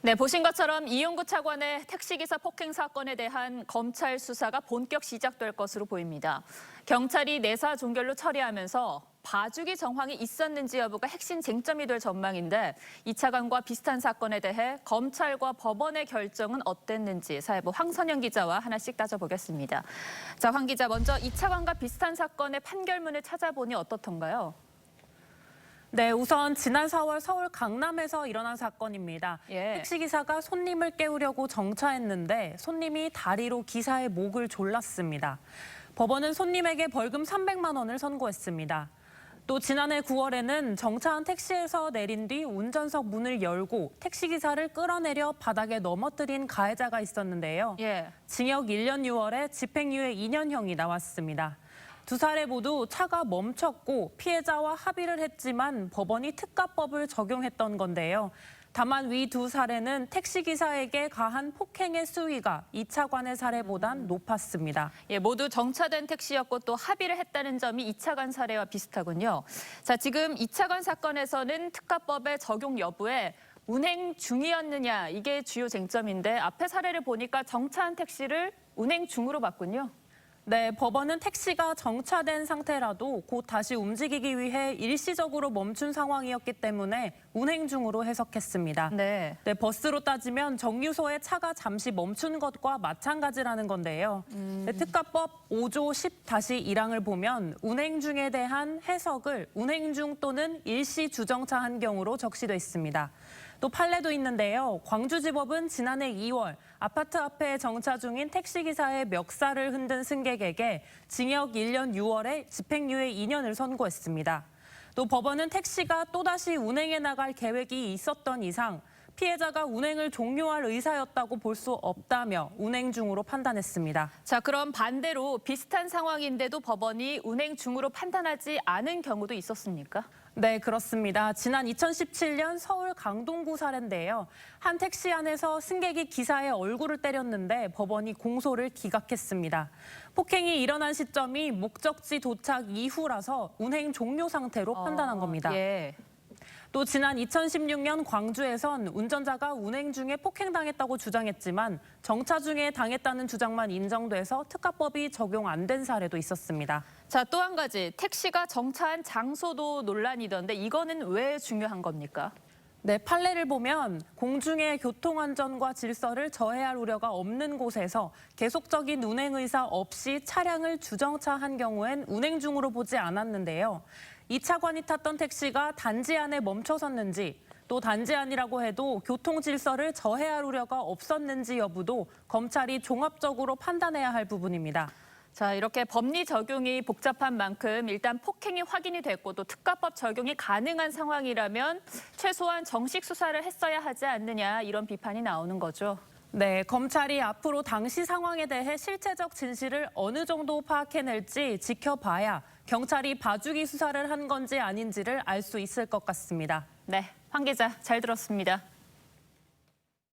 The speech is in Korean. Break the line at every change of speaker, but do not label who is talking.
네, 보신 것처럼 이용구 차관의 택시기사 폭행 사건에 대한 검찰 수사가 본격 시작될 것으로 보입니다. 경찰이 내사 종결로 처리하면서 봐주기 정황이 있었는지 여부가 핵심 쟁점이 될 전망인데 이 차관과 비슷한 사건에 대해 검찰과 법원의 결정은 어땠는지 사회부 황선영 기자와 하나씩 따져보겠습니다. 자, 황 기자, 먼저 이 차관과 비슷한 사건의 판결문을 찾아보니 어떻던가요?
네, 우선 지난 4월 서울 강남에서 일어난 사건입니다.
예.
택시기사가 손님을 깨우려고 정차했는데 손님이 다리로 기사의 목을 졸랐습니다. 법원은 손님에게 벌금 300만 원을 선고했습니다. 또 지난해 9월에는 정차한 택시에서 내린 뒤 운전석 문을 열고 택시기사를 끌어내려 바닥에 넘어뜨린 가해자가 있었는데요.
예.
징역 1년 6월에 집행유예 2년형이 나왔습니다. 두 사례 모두 차가 멈췄고 피해자와 합의를 했지만 법원이 특가법을 적용했던 건데요. 다만 위 두 사례는 택시기사에게 가한 폭행의 수위가 이 차관의 사례보단 높았습니다.
예, 모두 정차된 택시였고 또 합의를 했다는 점이 이 차관 사례와 비슷하군요. 자, 지금 이 차관 사건에서는 특가법의 적용 여부에 운행 중이었느냐 이게 주요 쟁점인데 앞에 사례를 보니까 정차한 택시를 운행 중으로 봤군요.
네, 법원은 택시가 정차된 상태라도 곧 다시 움직이기 위해 일시적으로 멈춘 상황이었기 때문에 운행 중으로 해석했습니다.
네.
네, 버스로 따지면 정류소에 차가 잠시 멈춘 것과 마찬가지라는 건데요. 네, 특가법 5조 10-1항을 보면 운행 중에 대한 해석을 운행 중 또는 일시 주정차한 경우로 적시돼 있습니다. 또 판례도 있는데요. 광주지법은 지난해 2월 아파트 앞에 정차 중인 택시기사의 멱살을 흔든 승객에게 징역 1년 6월에 집행유예 2년을 선고했습니다. 또 법원은 택시가 또다시 운행해 나갈 계획이 있었던 이상 피해자가 운행을 종료할 의사였다고 볼 수 없다며 운행 중으로 판단했습니다.
자, 그럼 반대로 비슷한 상황인데도 법원이 운행 중으로 판단하지 않은 경우도 있었습니까?
네, 그렇습니다. 지난 2017년 서울 강동구 사례인데요. 한 택시 안에서 승객이 기사의 얼굴을 때렸는데 법원이 공소를 기각했습니다. 폭행이 일어난 시점이 목적지 도착 이후라서 운행 종료 상태로 판단한 겁니다.
예.
또 지난 2016년 광주에선 운전자가 운행 중에 폭행당했다고 주장했지만 정차 중에 당했다는 주장만 인정돼서 특가법이 적용 안 된 사례도 있었습니다.
자, 또 한 가지 택시가 정차한 장소도 논란이던데 이거는 왜 중요한 겁니까?
네, 판례를 보면 공중의 교통안전과 질서를 저해할 우려가 없는 곳에서 계속적인 운행 의사 없이 차량을 주정차한 경우엔 운행 중으로 보지 않았는데요. 이 차관이 탔던 택시가 단지 안에 멈춰섰는지 또 단지 안이라고 해도 교통 질서를 저해할 우려가 없었는지 여부도 검찰이 종합적으로 판단해야 할 부분입니다.
자, 이렇게 법리 적용이 복잡한 만큼 일단 폭행이 확인이 됐고 또 특가법 적용이 가능한 상황이라면 최소한 정식 수사를 했어야 하지 않느냐 이런 비판이 나오는 거죠.
네, 검찰이 앞으로 당시 상황에 대해 실체적 진실을 어느 정도 파악해낼지 지켜봐야 경찰이 봐주기 수사를 한 건지 아닌지를 알 수 있을 것 같습니다.
네, 황 기자 잘 들었습니다.